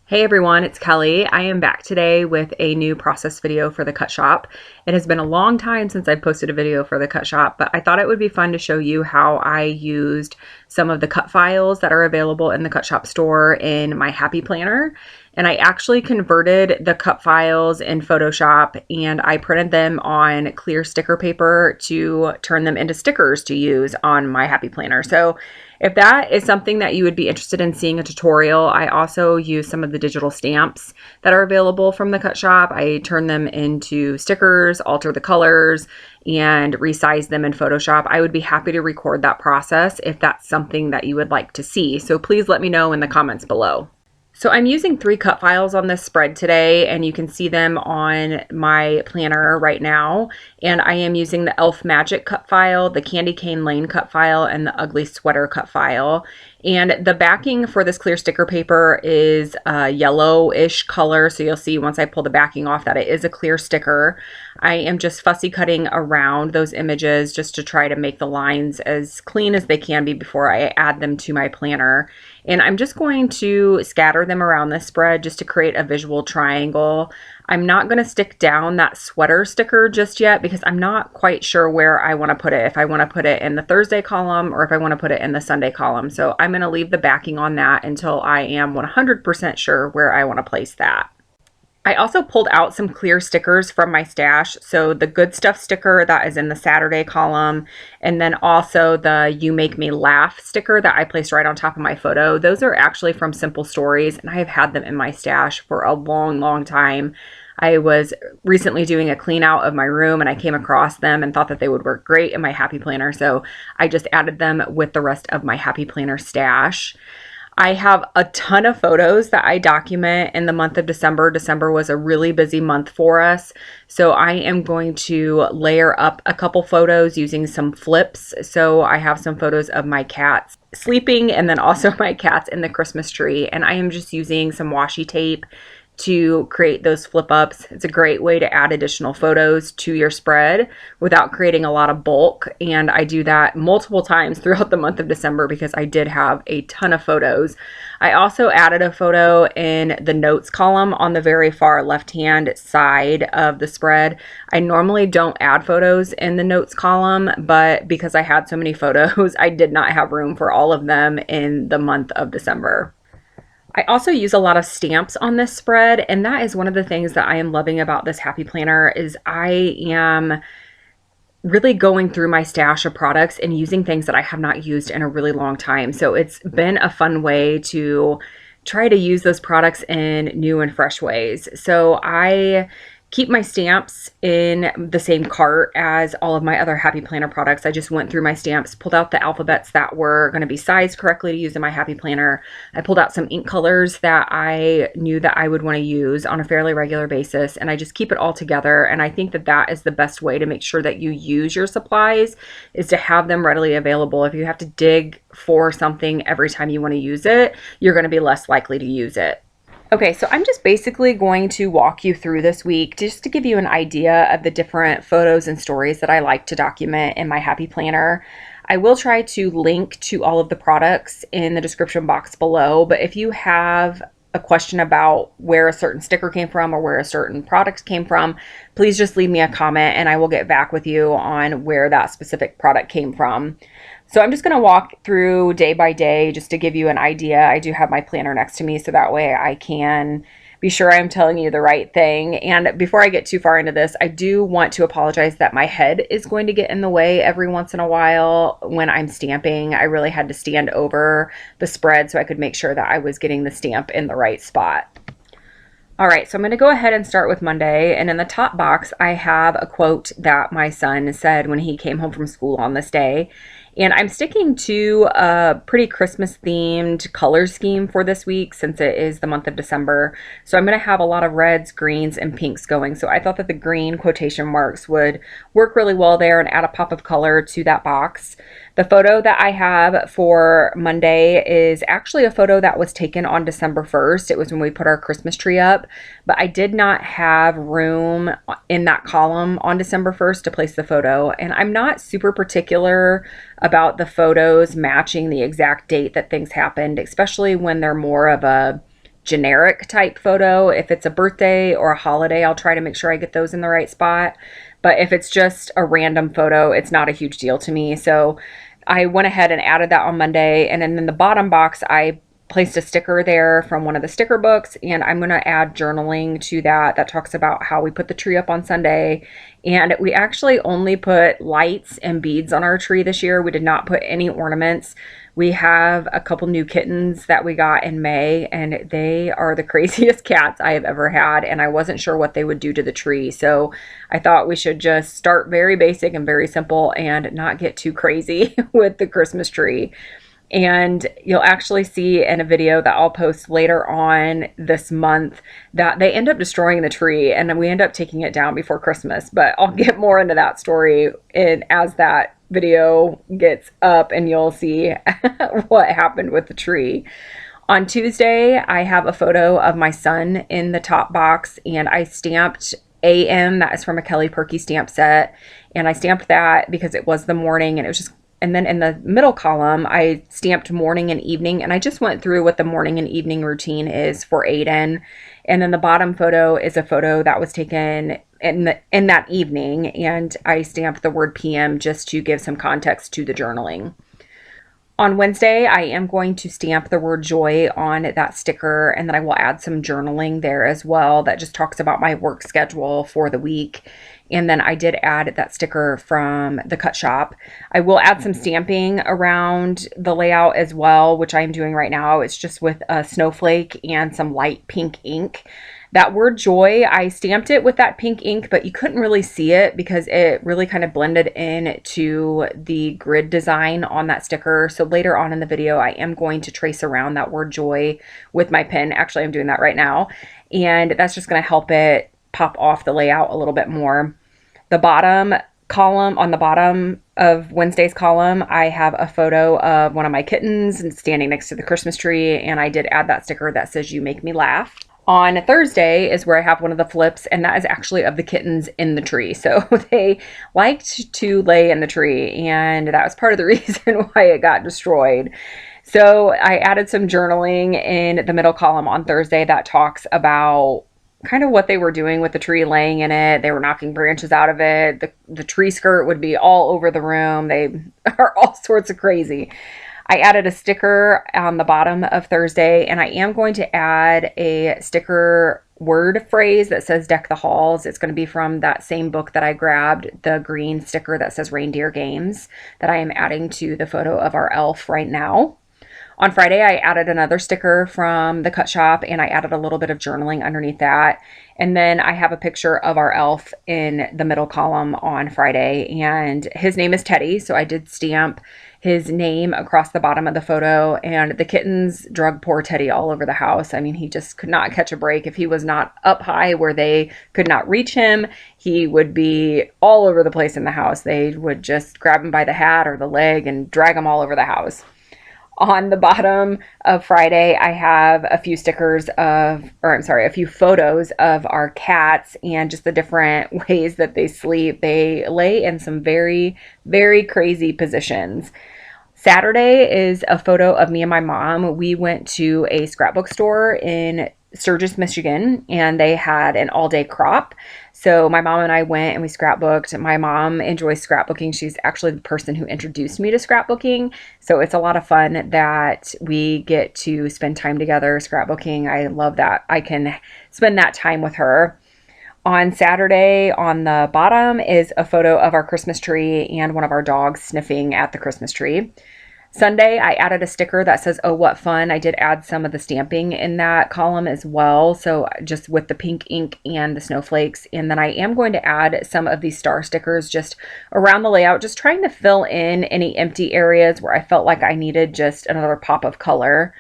Hey everyone, it's Kelly. I am back today with a new process video for the Cut Shop. It has been a long time since I've posted a video for the Cut Shop, but I thought it would be fun to show you how I used some of the cut files that are available in the Cut Shop store in my Happy Planner. And I actually converted the cut files in Photoshop and I printed them on clear sticker paper to turn them into stickers to use on my Happy Planner. So if that is something that you would be interested in seeing a tutorial, I also use some of the digital stamps that are available from the Cut Shop. I turn them into stickers, alter the colors, and resize them in Photoshop. I would be happy to record that process if that's something that you would like to see. So please let me know in the comments below. So I'm using 3 cut files on this spread today, and you can see them on my planner right now. And I am using the Elf Magic cut file, the Candy Cane Lane cut file, and the Ugly Sweater cut file. And the backing for this clear sticker paper is a yellowish color. So you'll see once I pull the backing off that it is a clear sticker. I am just fussy cutting around those images just to try to make the lines as clean as they can be before I add them to my planner. And I'm just going to scatter them around this spread just to create a visual triangle. I'm not going to stick down that sweater sticker just yet because I'm not quite sure where I want to put it. If I want to put it in the Thursday column or if I want to put it in the Sunday column. So I'm going to leave the backing on that until I am 100% sure where I want to place that. I also pulled out some clear stickers from my stash. So the Good Stuff sticker that is in the Saturday column, and then also the You Make Me Laugh sticker that I placed right on top of my photo. Those are actually from Simple Stories, and I have had them in my stash for a long time. I was recently doing a clean out of my room and I came across them and thought that they would work great in my Happy Planner. So I just added them with the rest of my Happy Planner stash. I have a ton of photos that I document in the month of December. December was a really busy month for us. So I am going to layer up a couple photos using some flips. So I have some photos of my cats sleeping and then also my cats in the Christmas tree. And I am just using some washi tape to create those flip ups. It's a great way to add additional photos to your spread without creating a lot of bulk. And I do that multiple times throughout the month of December because I did have a ton of photos. I also added a photo in the notes column on the very far left-hand side of the spread. I normally don't add photos in the notes column, but because I had so many photos, I did not have room for all of them in the month of December. I also use a lot of stamps on this spread, and that is one of the things that I am loving about this Happy Planner is I am really going through my stash of products and using things that I have not used in a really long time. So it's been a fun way to try to use those products in new and fresh ways. So I keep my stamps in the same cart as all of my other Happy Planner products. I just went through my stamps, pulled out the alphabets that were going to be sized correctly to use in my Happy Planner. I pulled out some ink colors that I knew that I would want to use on a fairly regular basis, and I just keep it all together. And I think that that is the best way to make sure that you use your supplies is to have them readily available. If you have to dig for something every time you want to use it, you're going to be less likely to use it. Okay, so I'm just basically going to walk you through this week just to give you an idea of the different photos and stories that I like to document in my Happy Planner. I will try to link to all of the products in the description box below, but if you have a question about where a certain sticker came from or where a certain product came from, please just leave me a comment and I will get back with you on where that specific product came from. So I'm just going to walk through day by day just to give you an idea. I do have my planner next to me so that way I can be sure I'm telling you the right thing. And before I get too far into this, I do want to apologize that my head is going to get in the way every once in a while when I'm stamping. I really had to stand over the spread so I could make sure that I was getting the stamp in the right spot. All right, so I'm going to go ahead and start with Monday. And in the top box, I have a quote that my son said when he came home from school on this day. And I'm sticking to a pretty Christmas themed color scheme for this week since it is the month of December. So I'm going to have a lot of reds, greens, and pinks going. So I thought that the green quotation marks would work really well there and add a pop of color to that box. The photo that I have for Monday is actually a photo that was taken on December 1st. It was when we put our Christmas tree up, but I did not have room in that column on December 1st to place the photo. And I'm not super particular about the photos matching the exact date that things happened, especially when they're more of a generic type photo. If it's a birthday or a holiday, I'll try to make sure I get those in the right spot. But if it's just a random photo, it's not a huge deal to me. So I went ahead and added that on Monday. And then in the bottom box, I placed a sticker there from one of the sticker books, and I'm going to add journaling to that. That talks about how we put the tree up on Sunday. And we actually only put lights and beads on our tree this year. We did not put any ornaments. We have a couple new kittens that we got in May, and they are the craziest cats I have ever had, and I wasn't sure what they would do to the tree. So I thought we should just start very basic and very simple and not get too crazy with the Christmas tree. And you'll actually see in a video that I'll post later on this month that they end up destroying the tree, and then we end up taking it down before Christmas. But I'll get more into that story as that video gets up, and you'll see what happened with the tree. On Tuesday, I have a photo of my son in the top box, and I stamped AM. That is from a Purkey stamp set. And I stamped that because it was the morning, and it was just. And then in the middle column, I stamped morning and evening, and I just went through what the morning and evening routine is for Aiden. And then the bottom photo is a photo that was taken in that evening, and I stamped the word PM just to give some context to the journaling. On Wednesday, I am going to stamp the word joy on that sticker, and then I will add some journaling there as well that just talks about my work schedule for the week. And then I did add that sticker from the Cut Shop. I will add some stamping around the layout as well, which I'm doing right now. It's just with a snowflake and some light pink ink. That word joy, I stamped it with that pink ink, but you couldn't really see it because it really kind of blended into the grid design on that sticker. So later on in the video, I am going to trace around that word joy with my pen. Actually, I'm doing that right now. And that's just going to help it pop off the layout a little bit more. The bottom column, on the bottom of Wednesday's column, I have a photo of one of my kittens and standing next to the Christmas tree, and I did add that sticker that says "You make me laugh." On Thursday is where I have one of the flips, and that is actually of the kittens in the tree. So they liked to lay in the tree, and that was part of the reason why it got destroyed. So I added some journaling in the middle column on Thursday that talks about kind of what they were doing with the tree, laying in it. They were knocking branches out of it. The tree skirt would be all over the room. They are all sorts of crazy. I added a sticker on the bottom of Thursday, and I am going to add a sticker word phrase that says "Deck the Halls." It's going to be from that same book that I grabbed, the green sticker that says Reindeer Games, that I am adding to the photo of our elf right now. On Friday, I added another sticker from the Cut Shop, and I added a little bit of journaling underneath that. And then I have a picture of our elf in the middle column on Friday, and his name is Teddy. So I did stamp his name across the bottom of the photo, and the kittens drug poor Teddy all over the house. I mean, he just could not catch a break. If he was not up high where they could not reach him, he would be all over the place in the house. They would just grab him by the hat or the leg and drag him all over the house. On the bottom of Friday, I have a few a few photos of our cats and just the different ways that they sleep. They lay in some very, very crazy positions. Saturday is a photo of me and my mom. We went to a scrapbook store in Sturgis, Michigan, and they had an all-day crop. So my mom and I went and we scrapbooked. My mom enjoys scrapbooking. She's actually the person who introduced me to scrapbooking. So it's a lot of fun that we get to spend time together scrapbooking. I love that I can spend that time with her. On Saturday, on the bottom is a photo of our Christmas tree and one of our dogs sniffing at the Christmas tree. Sunday, I added a sticker that says, "Oh, what fun." I did add some of the stamping in that column as well. So just with the pink ink and the snowflakes. And then I am going to add some of these star stickers just around the layout, just trying to fill in any empty areas where I felt like I needed just another pop of color.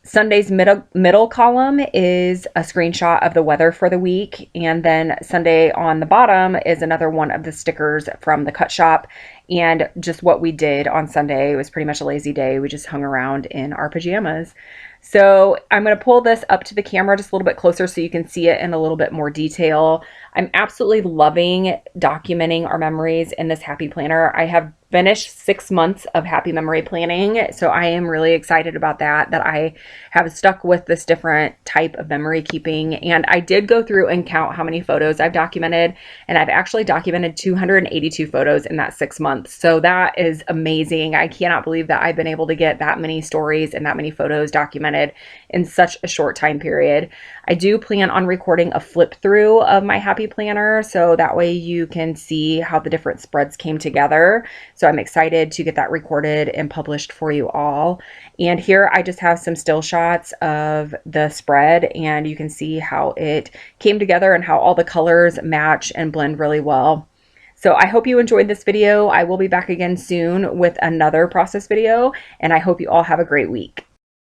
Sunday's middle column is a screenshot of the weather for the week. And then Sunday on the bottom is another one of the stickers from the Cut Shop. And just what we did on Sunday, it was pretty much a lazy day. We just hung around in our pajamas. So I'm going to pull this up to the camera just a little bit closer so you can see it in a little bit more detail. I'm absolutely loving documenting our memories in this happy planner. I have finished 6 months of happy memory planning. So I am really excited about that I have stuck with this different type of memory keeping. And I did go through and count how many photos I've documented, and I've actually documented 282 photos in that 6 months. So that is amazing. I cannot believe that I've been able to get that many stories and that many photos documented in such a short time period. I do plan on recording a flip through of my happy planner, so that way you can see how the different spreads came together. So I'm excited to get that recorded and published for you all. And here I just have some still shots of the spread, and you can see how it came together and how all the colors match and blend really well. So I hope you enjoyed this video. I will be back again soon with another process video, and I hope you all have a great week.